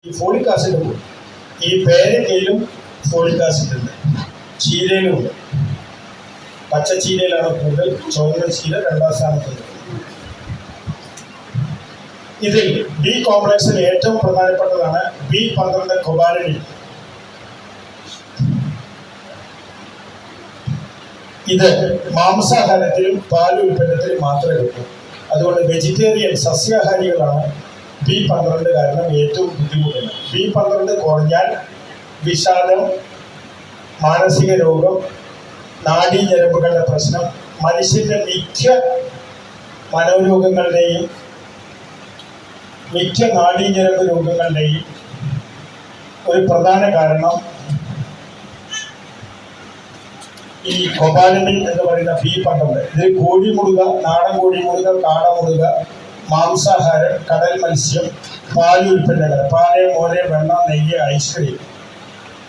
ഈ folic acid ഉണ്ട്. ഈ പേരക്കയിലും ഫോളിക് ആസിഡ് ഉണ്ട്, ചീരയിലും ഉണ്ട്. പച്ച ചീരയിലാണ് കൂടുതൽ, ചുവന്ന ചീര രണ്ടാം സ്ഥാനത്തുണ്ട്. ഇതിൽ ബി കോംപ്ലക്സിൽ ഏറ്റവും പ്രധാനപ്പെട്ടതാണ് B12 കൊബാലമിൻ. ഇത് മാംസാഹാരത്തിലും പാൽ ഉൽപ്പന്നത്തിലും മാത്രമേ കിട്ടൂ. അതുകൊണ്ട് വെജിറ്റേറിയൻ സസ്യാഹാരികളാണ് B12 കാരണം ഏറ്റവും ബുദ്ധിമുട്ടുന്നത്. B12 കുറഞ്ഞാൽ വിഷാദം, മാനസിക രോഗം, നാഡീഞരമ്പുകളുടെ പ്രശ്നം, മനുഷ്യന്റെ മിക്ക മനോരോഗങ്ങളുടെയും മിക്ക നാഡീഞരമ്പ് രോഗങ്ങളുടെയും ഒരു പ്രധാന കാരണം ഈ കൊബാലമിൻ എന്ന് പറയുന്ന B12. ഇതിൽ കോഴിമുടുക, നാടൻ കോഴിമുടുക, കാടമുടുക, മാംസാഹാരം, കടൽ മത്സ്യം, പാലുൽപ്പന്നങ്ങൾ, പാല്, മോര്, വെണ്ണ, നെയ്യ്, ഐസ്ക്രീം